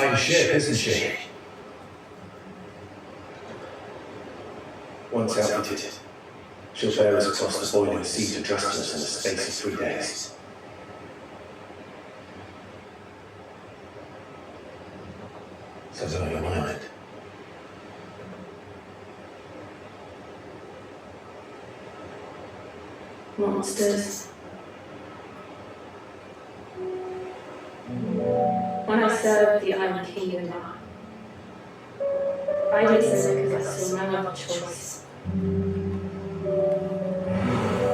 flying ship, isn't she? Once outfitted, she'll bear us across the boiling sea to Drustinus in the space of 3 days. So blow your mind. Monsters. When I served the Iron Kingdom, I did so because I saw no other choice.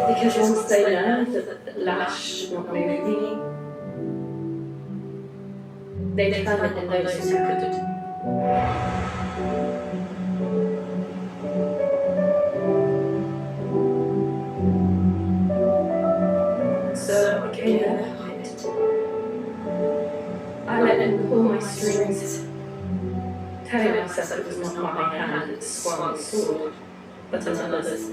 Because once they learned that the lash should not move me, they determined in those who could. So I became their puppet. I let them pull my strings, telling myself it was not my hand that swung the sword, but another's.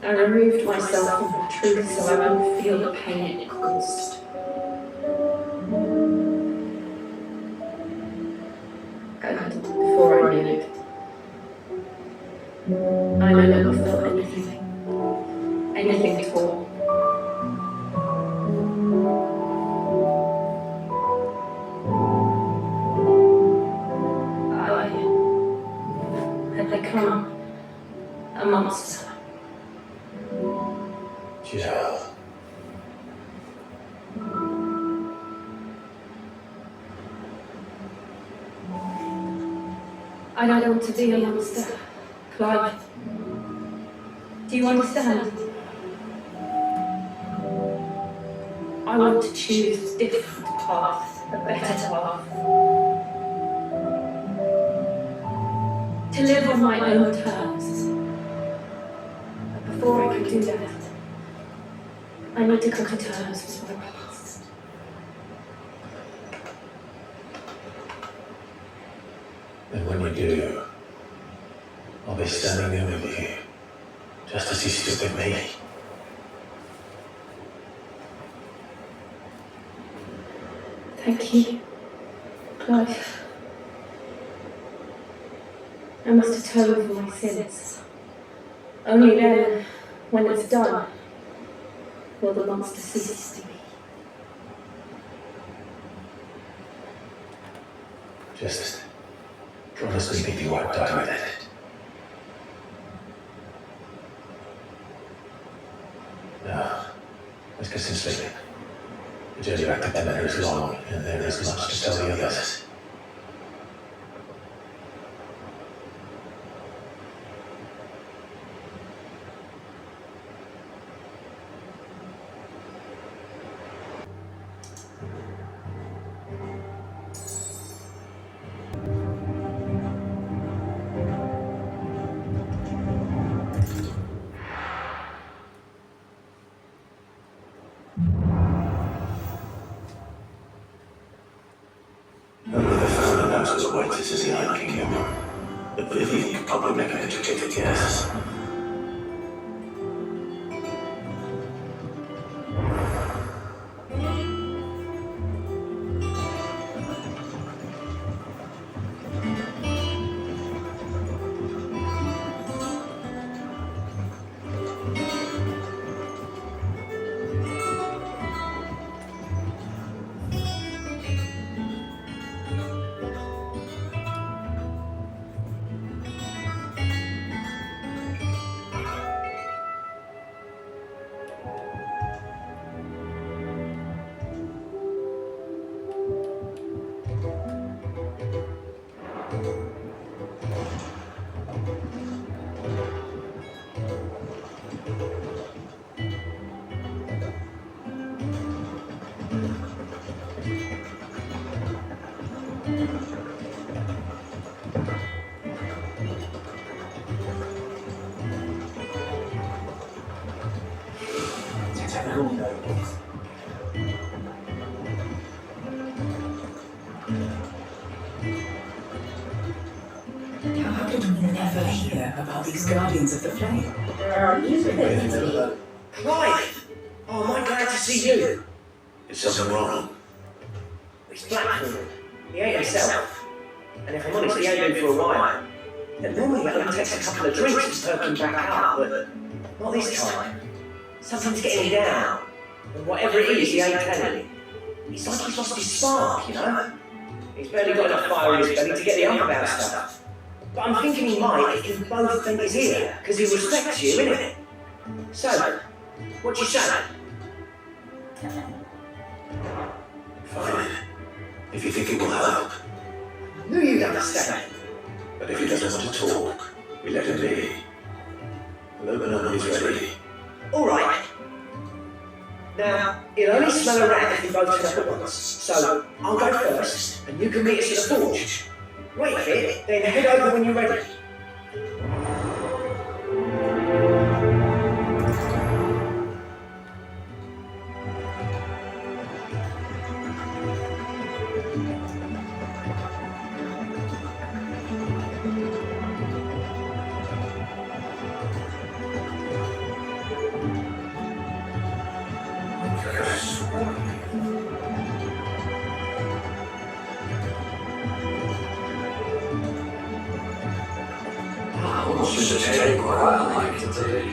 I removed myself from the truth so I wouldn't feel the pain it caused. And before I knew it, I no longer felt anything at all. I had become a monster. Yeah. I don't want to be a monster, Clive. Do you understand? I want to choose a different path, a better path. To live on my own terms. But before I can do that, I need to come to terms with my past. And when you do, I'll be standing there with you, just as you stood with me. Thank you, Clive. I must atone for my sins. Only then, when it's done, will the monster cease to be. Just promise me that you won't die with it. Now, let's get some sleep. The journey back to Demeter is long, and there is much to tell the others. Only the founder knows what awaits us in the Iron Kingdom. But Vivian could probably make an educated guess. How could we never hear about these Guardians of the Flame? Clive! Oh, am I glad to see you? Is something wrong? It's Blackthorn. He ate himself. And if I'm honest, he ain't been for a while. And normally it only takes a couple of drinks to perk him back up, but not this time. Something's getting him down. And whatever it is, he ain't telling. It's like he's lost his spark, you know? He's barely got enough fire in his belly to get the hump about stuff. But I'm thinking he might if you both think he's here, because he respects you, innit? So, what do you say? Fine. If you think it will help. Knew you'd understand. But if he doesn't want to talk, we let him be. We'll open up when he's ready. Alright. Now, he'll only smell a rat if you both turn up at once. So, I'll go first, and you can meet us at the forge. Wait a bit, then head over when you're ready. Should take quite like it today.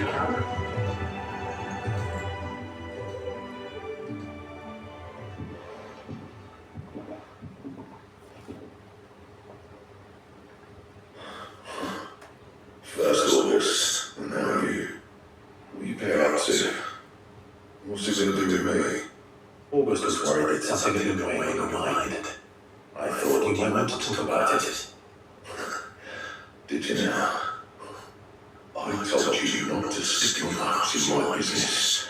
First August, and now you. What you pair up to? What's it gonna do with me? August was worried that something had been weighing on your mind. I thought you might want to talk about it. Did you now? I told you not to stick your nose in my business.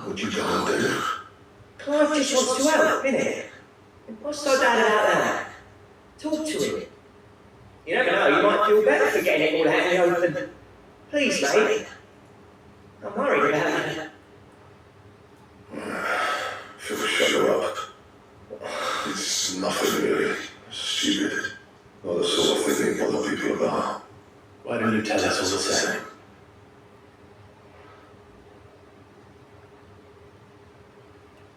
What'd you go and do? Clive just wants to help, innit? What's so bad about that? Talk to him. You never know, you might feel better for getting it all out in the open. Please, mate. I'm worried about you. Phil, shut her up. It's nothing really. Stupid. Not the sort of thing you bother people about. Why don't you tell us all the same?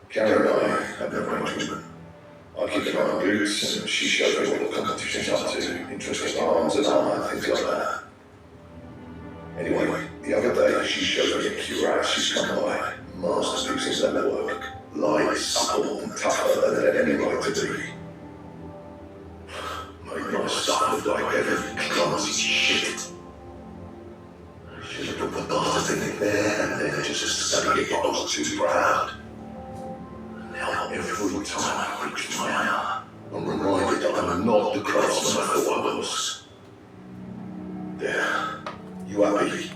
Karen and I had an arrangement. I keep an eye on Boots, and she showed me what the competition's up to, interesting arms and armour, things like that. Anyway, the other day she showed me a cuirass she's come by, masterpiece in leather work, light, supple and tougher than it had any right to be. Made my stuff look like heavy, clumsy shit. I should have put the bastard thing in there and then just studied it, I was too proud. Now every time I reach my arm, I'm reminded that I'm not the craftsman I thought I was. There. You happy?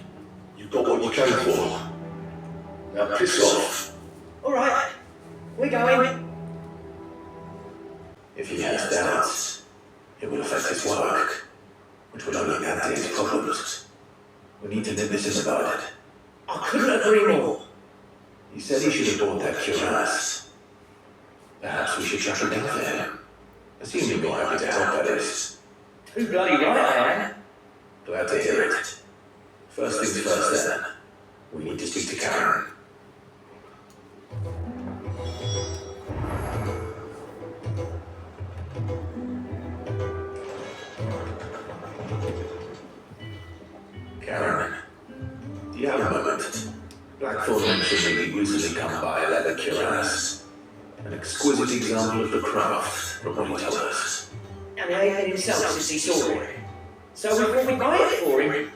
You got what you came for. Now piss off. Alright, we're going. If he has doubts, it will affect his work, which will only add to his problems. We need to nip this about it. I couldn't agree more. He said he should have bought that cuirass. Perhaps we should track it down for him. Assuming you're happy to help, that is. Too bloody right I am. Glad to hear it. First things first then. We need to speak to Karen. Karen, do you have a moment? Blackthorn mentioned that you recently come by a leather cuirass. An exquisite example of the craft, from what he told us. And he ain't himself since he saw it. So we thought we'd buy it for him.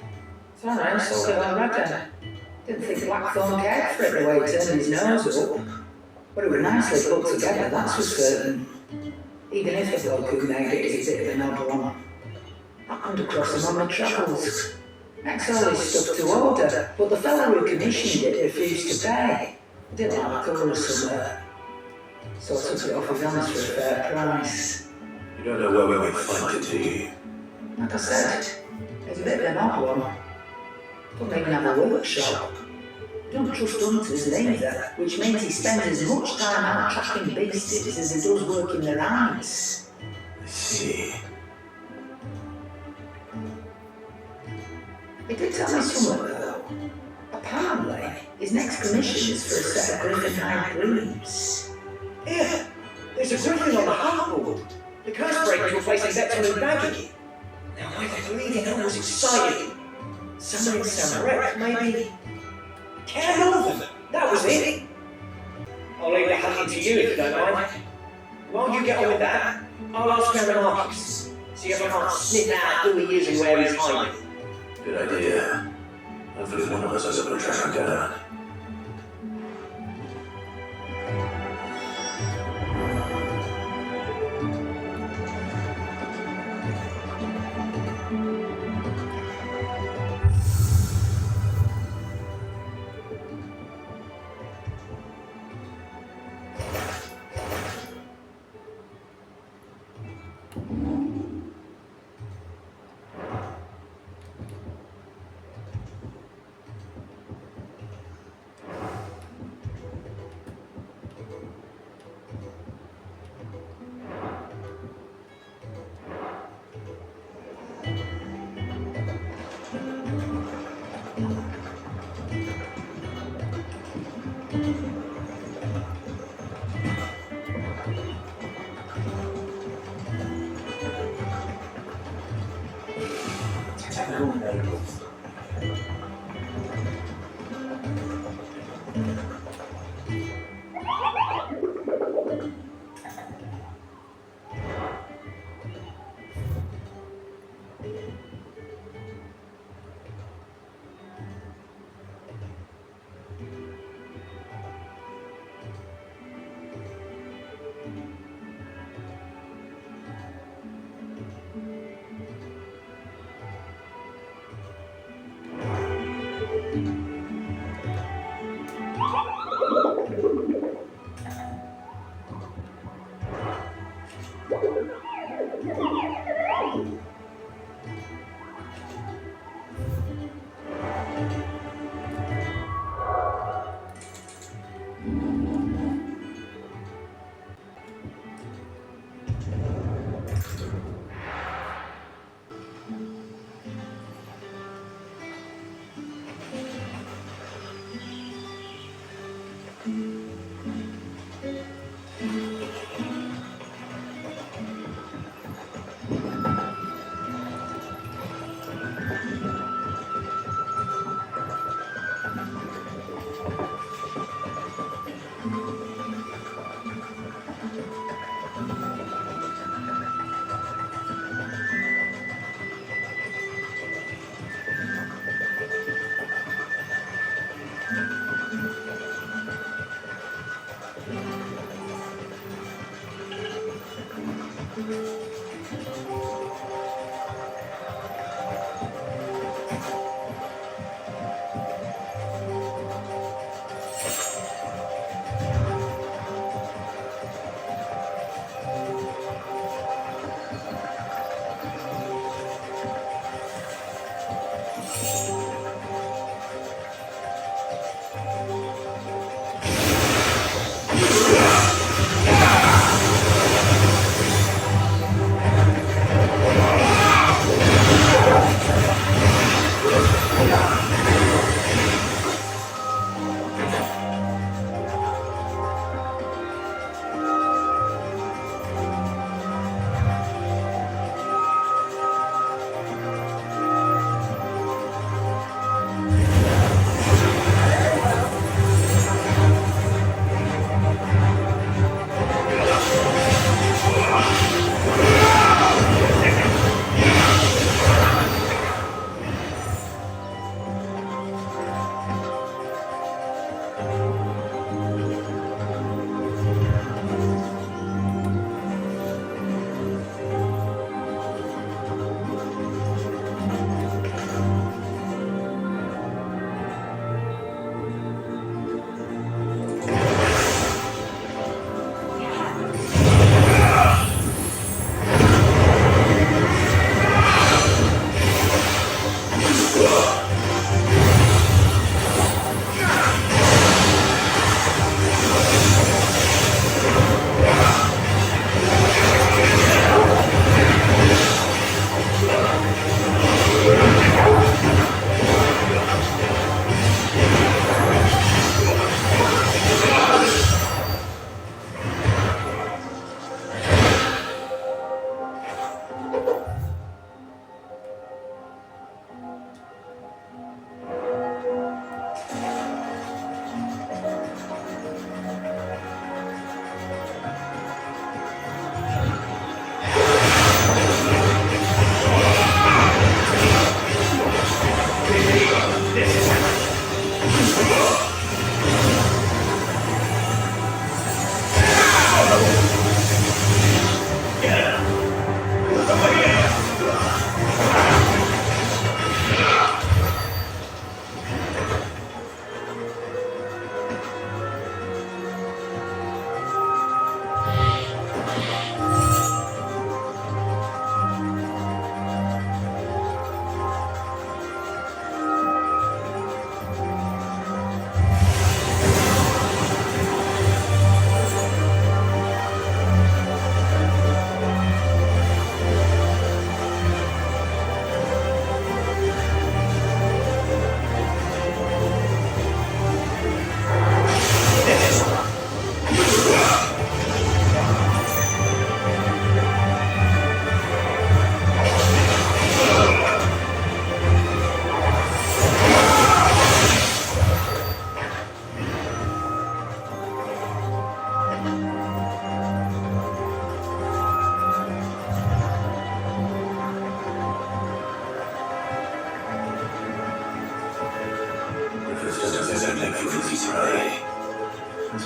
Sorry, so good on Rudder. Didn't think Blackthorn cared for it the way he turned his nose up. But it was nicely put together, that's for certain. Even if the bloke who made it is a bit of an odd one. I come across him on my travels. Next all his stuff to order, but the fellow who commissioned it refused to pay. Didn't like the colour somewhere. So I took it off his hands for a fair price. You don't know where we might find it, do you? Like I said, it's a bit of an odd one. Don't even have a workshop. Don't trust hunters neither, which means he spends as much time out tracking beasties as he does working their eyes. I see. He did tell me somewhere though. Apparently, his next commission is for a set of griffin-hide greaves. Here, there's a griffin on the hardboard. The curse breaker's replacing Beton and Baggy. Now, why the bleeding hell was exciting? Somewhere in Samarek, maybe? Carol! That was it! I'll leave the hunting to you if you don't mind. While you get on with that, I'll ask Marimarcus. See if I can't sniff out who he is and where he's hiding. Good idea. Hopefully one of us has a track him down.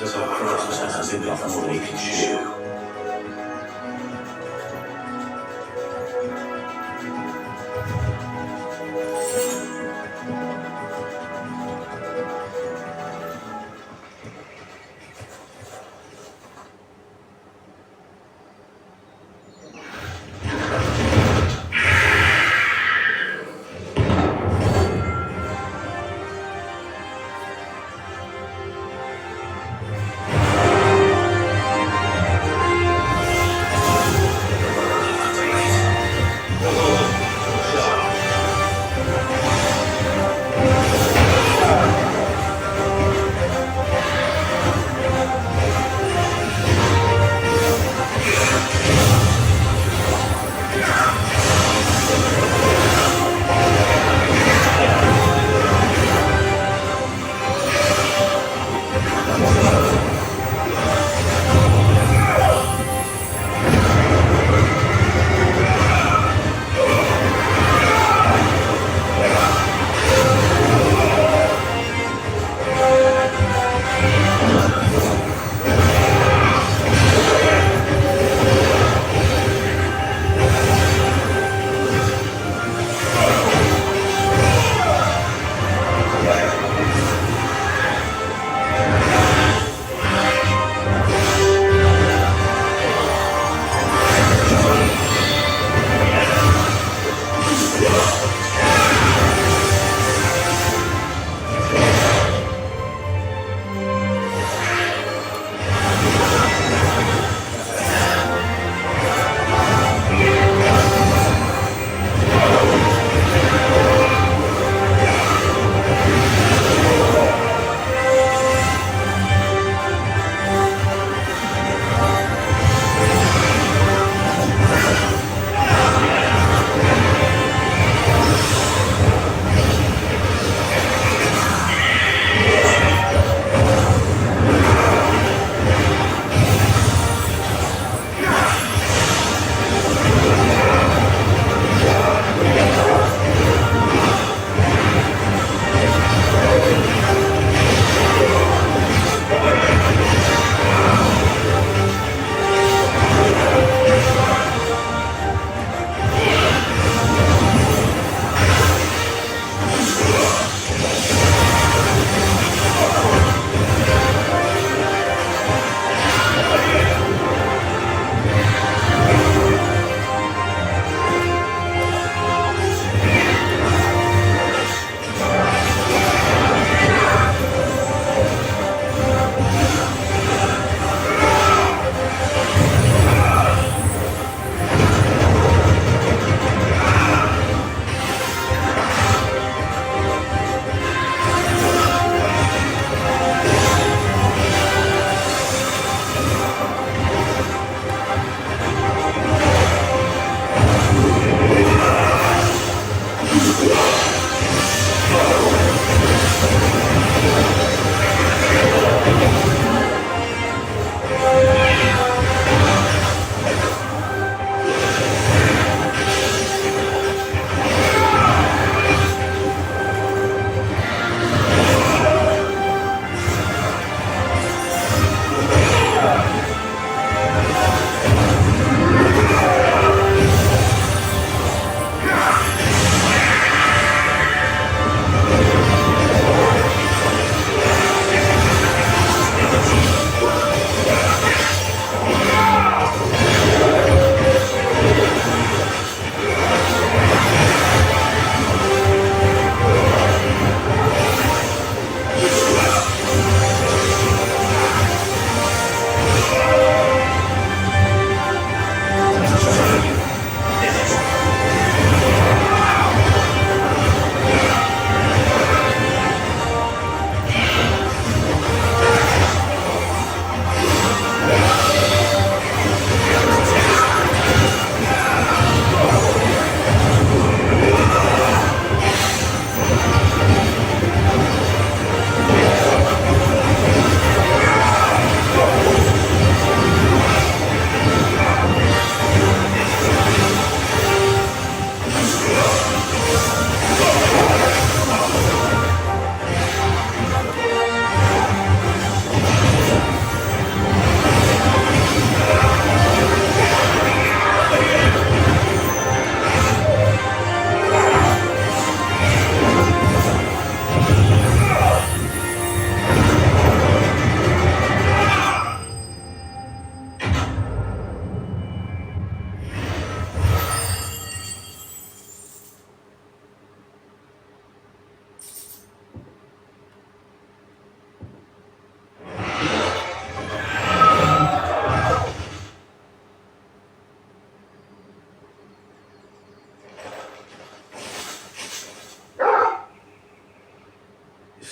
So our craftsman has a limit on what he can chew.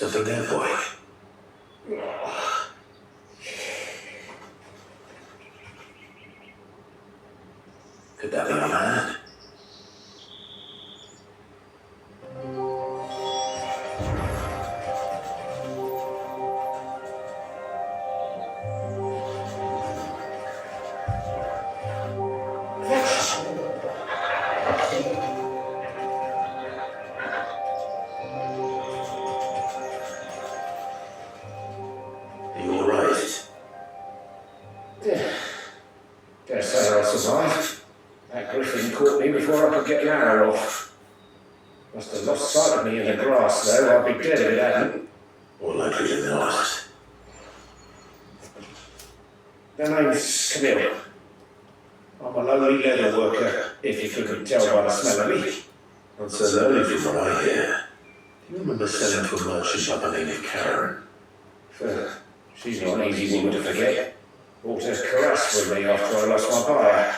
Something there, boy. Could that be our man? Are you alright? Dare say I survived. That griffin caught me before I could get an arrow off. Must have lost sight of me in the grass, though. I'd be dead if it hadn't. More likely than not. The name's Camille. I'm a lowly leather worker, if you couldn't tell by the smell of me. Not so lonely from what I hear. Do you remember selling to a merchant by the name of Karen? She's not an easy woman to forget. Bought her cuirass with me after I lost my buyer.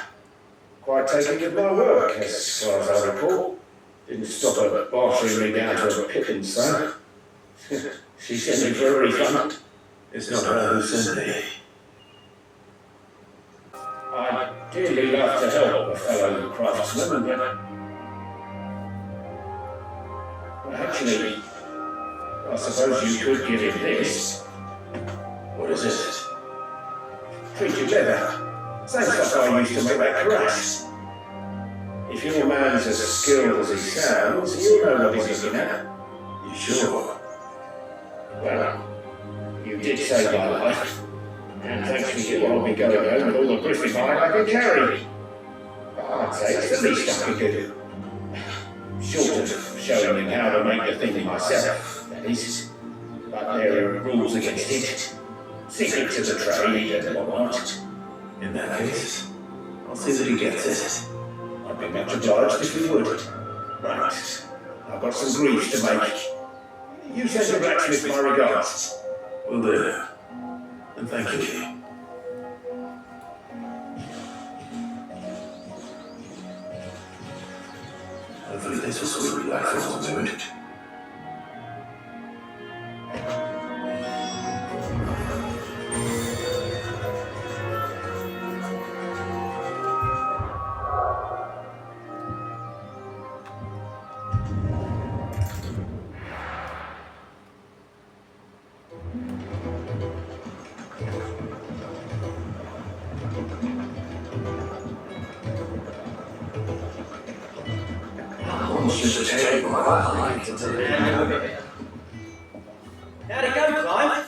Quite taken with my work, as far as I recall. Didn't stop her bartering me down to a pittance, though. She sent me for a refund. It's not her who sent me. I'd dearly love to help a fellow craftsman, but actually, I suppose you could give him this. What is it? Treated leather. Same stuff I used to make that cuirass. If your man's as skilled as he sounds, you'll know what he's looking at. You sure? Well, you did save my life. And thanks to you, I'll be going home with all the griffin hide I can carry. I'd say it's the least I can do. Short of showing him how to make the thing myself, that is. But there are rules against it. Secrets of the trade and whatnot. In that case, I'll see that he gets it. I'd be much obliged if you would. Right. I've got some greaves to make. You send the blacksmith my regards. Will do. And thank you. Hopefully this will sweet Blackthorn's mood. How'd it go, Clive?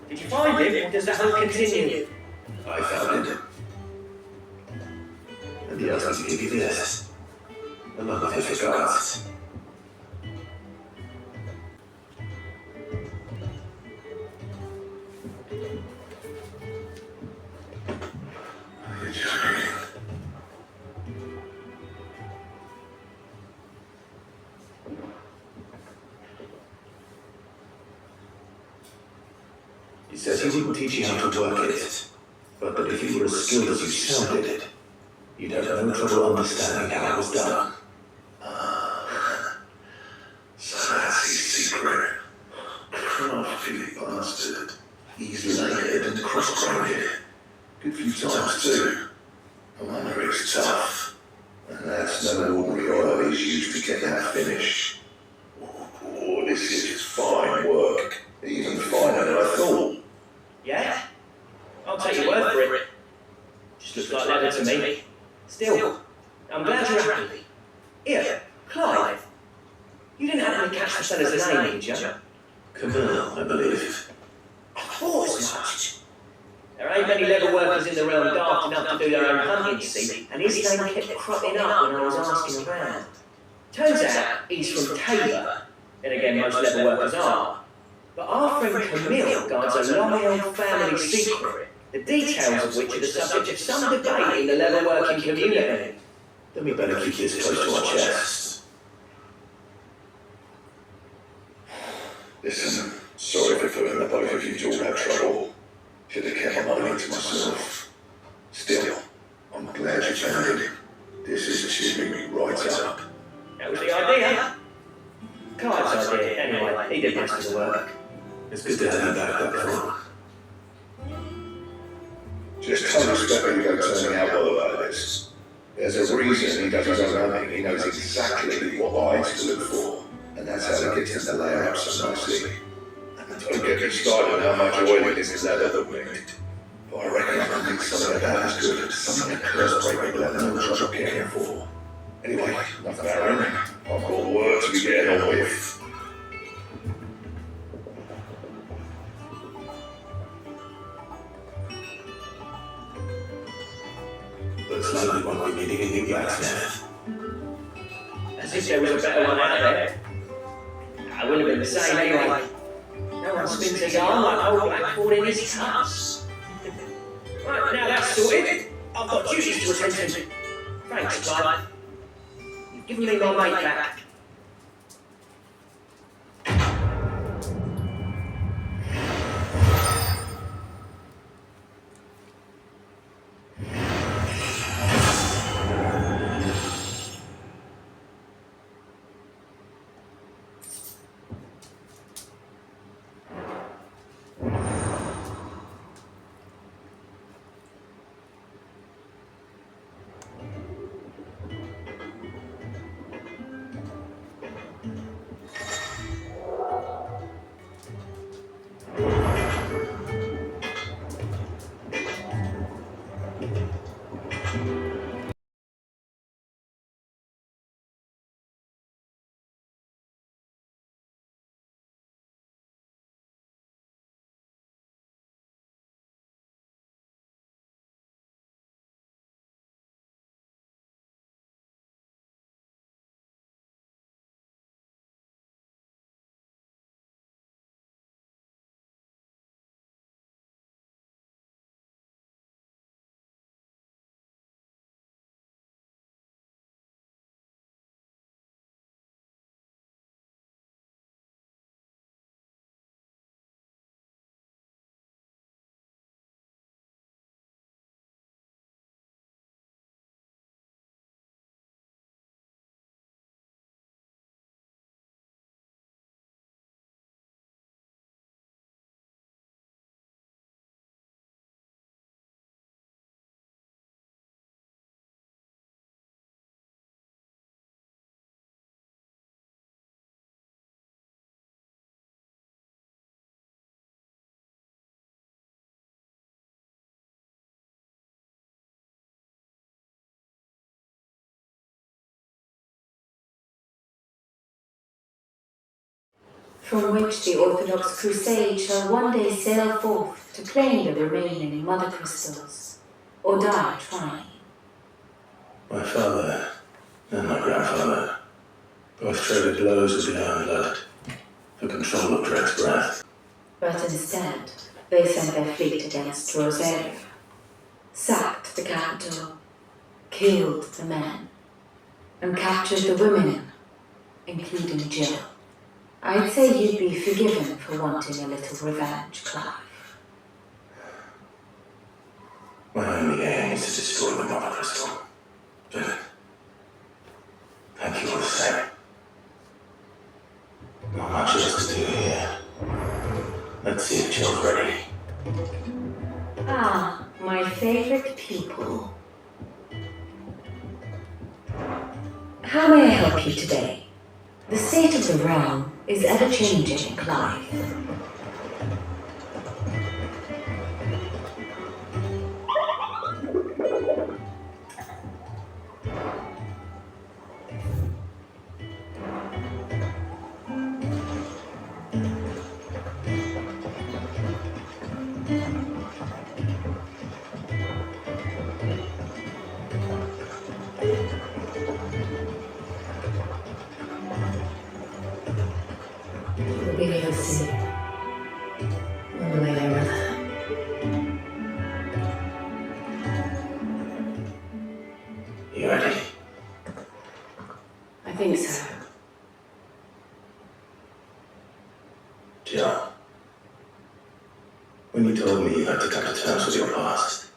Did you find him, or does the hunt continue? I found him. And he asked me to give you this. Along with his regards. You're joking. He says he wouldn't teach you how to work it, but that if you were as skilled as you sounded, you'd have no trouble understanding how it was done. So that's his secret. Crafty bastard. He's layered and cross-grinded. Good few times too. I wonder it's tough. And that's no ordinary oil he's used to get that finish. Oh, this is fine work. Even finer than I thought. Yeah? I'll take your word for it. Just looks like leather to me. Still, I'm glad you're happy. Here, Clive. You didn't happen to catch the fella's name, did you? Camille, I believe. I thought as much. There ain't many leather workers in the realm daft enough to do their own hunting, you see, and his name kept cropping up when I was asking around. Turns out he's from Tabor. Then again, most leather workers are. But our friend Camille guards a long-held family secret, the details of which are the subject of some debate in the leather-working community. Then we better keep this close to our chests. Listen, sorry for putting the both of you to all that trouble. Should have kept my money to myself. Still, I'm glad you found him. This is cheering me right up. That was the idea. Clive's idea, anyway. He did most of the work. It's good to have you back, Blackthorn. Just tell respect when you go turning out well like this. There's a reason he does his own hunting. He knows exactly what eyes to look for. And that's how he gets them to layer up so nicely. Don't get me started on how much oil in this leather that we need. But I reckon I can make something about as good. Something that curse break will have no trouble caring for. Anyway, enough barren. I've got work to be getting on with. Looks like we won't be needing a new blacksmith. As if there was a better one out there. I wouldn't have been the same anyway. No one spins a yarn like old Blackford in his cups. Right, now that's sorted. I've got duties to attend to. Thanks, Clive. You've given me my mate back. from which the Orthodox Crusade shall one day sail forth to claim the remaining mother crystals, or die trying. My father and my grandfather both traded blows with their own blood for control of Drek's breath. But instead, they sent their fleet against Rosaria, sacked the capital, killed the men, and captured the women, including Jill. I'd say you'd be forgiven for wanting a little revenge, Clive. My only aim is to destroy the mother crystal. But thank you all the same. Not much else to do here. Let's see if Jill's ready. Ah, my favorite pupil. How may I help you today? The state of the realm is ever-changing, Clive. You ready? I think so. Jill, when you told me you had to come to terms with your past,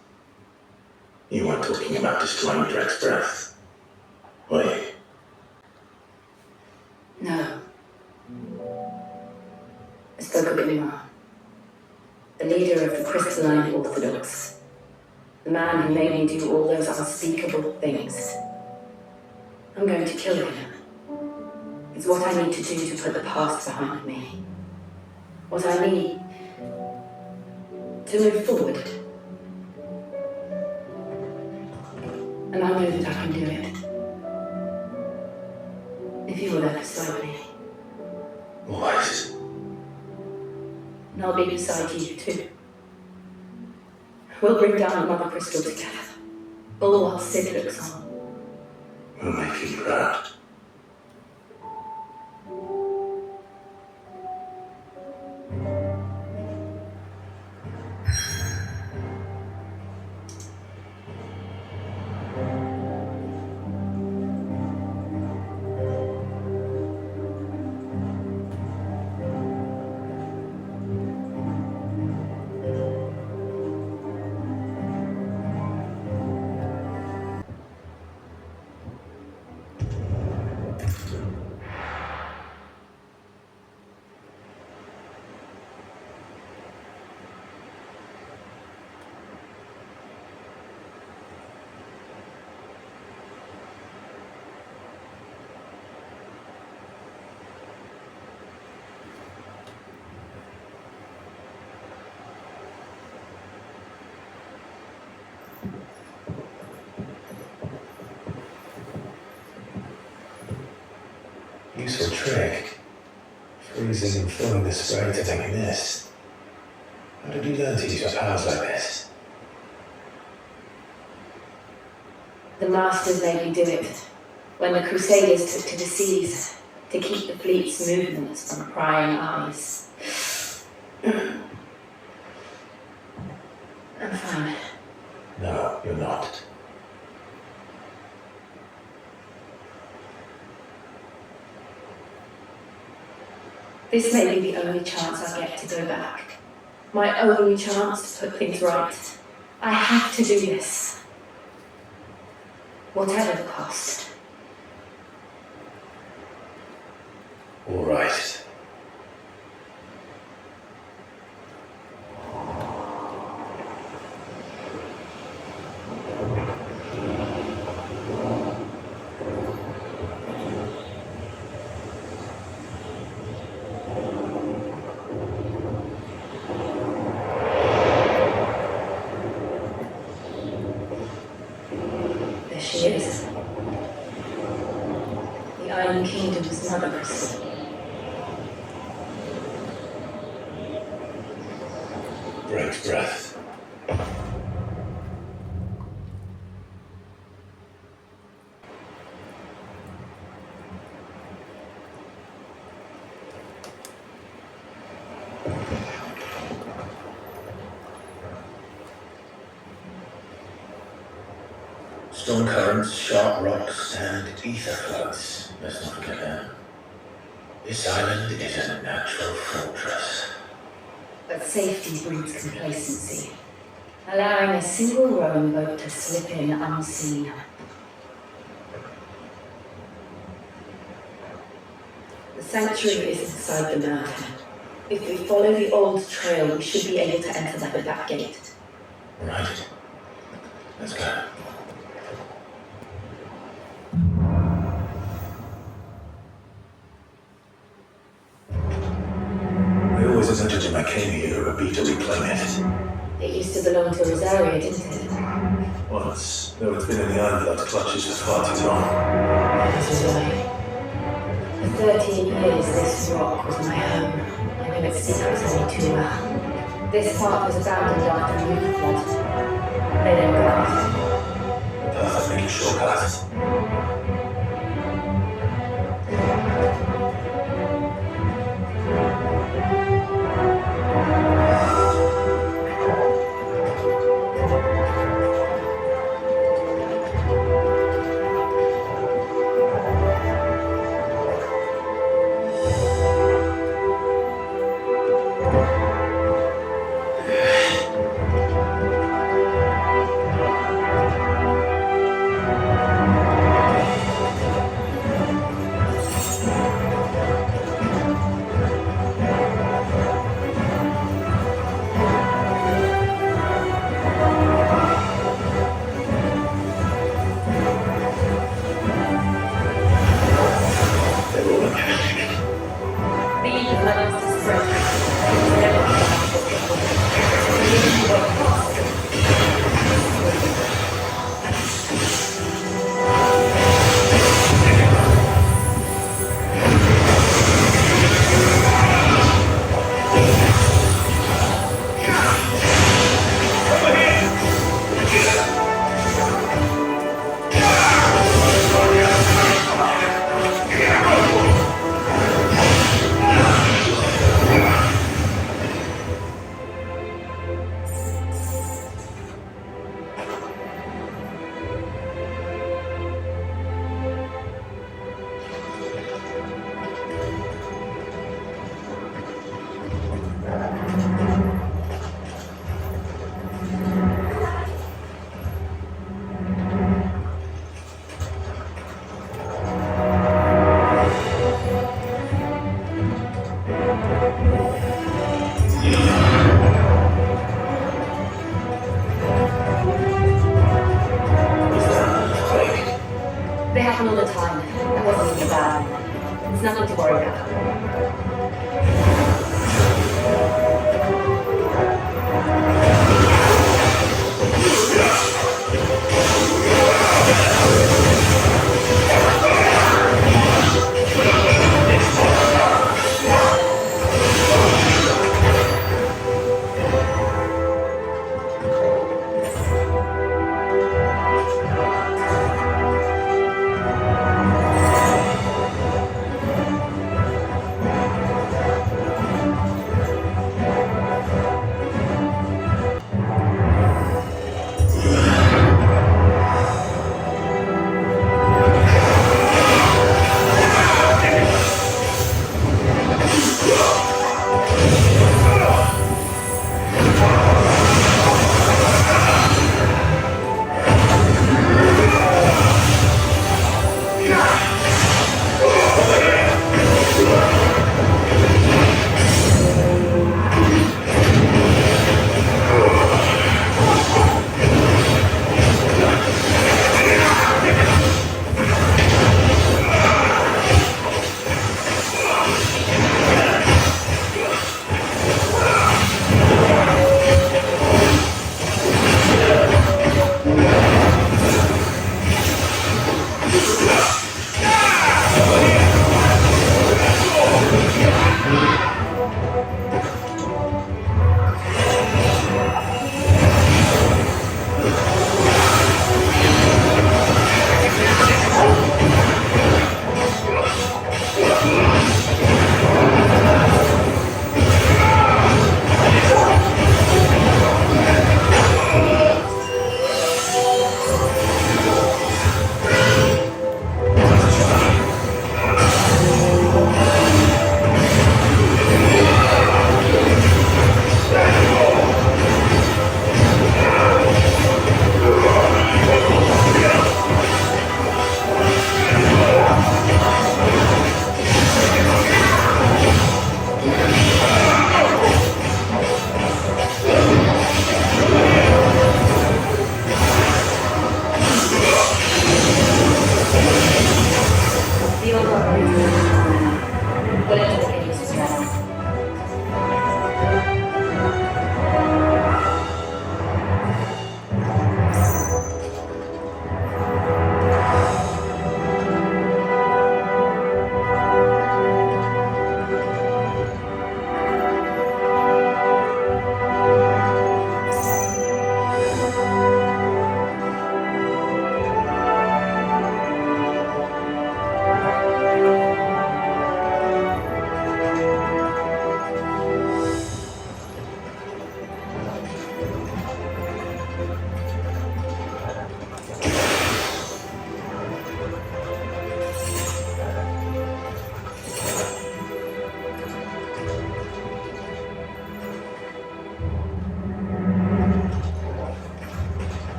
you weren't talking about destroying Drek's breath, were you? No. spoke of Imran, the leader of the crystalline Orthodox, the man who made me do all those unspeakable things. I'm going to kill him. It's what I need to do to put the past behind me. What I need to move forward. And I know that I can do it. If you were there beside me. Always. And I'll be beside you too. We'll bring down the Mother Crystal together. All while Sid looks on. We'll make you proud. Useful trick. Freezing and filling the spray to take a mist. How did you learn to use your powers like this? The Masters made me do it when the Crusaders took to the seas to keep the fleet's movements from prying eyes. I'm fine. No, you're not. This may be the only chance I get to go back. My only chance to put things right. I have to do this. Whatever the cost. All right. There she is. The Iron Kingdom's Mother Crystal. Breaks breath. Strong currents, sharp rocks, and ether floods. Let's not forget that. This island is a natural fortress. But safety breeds complacency, allowing a single rowing boat to slip in unseen. The sanctuary is inside the mountain. If we follow the old trail, we should be able to enter by the back gate. Right. Let's go. I always imagined when I came here it would be to reclaim it. It used to belong to Rosaria, didn't it? Once, though it's been in the Ironblood clutches for far too long. That was right. For 13 years, this rock was my home. I knew its secrets only too well. This part was abandoned after the Youth Flood. They then got The path made a shortcut. fine. That wasn't even bad. It's nothing to worry about.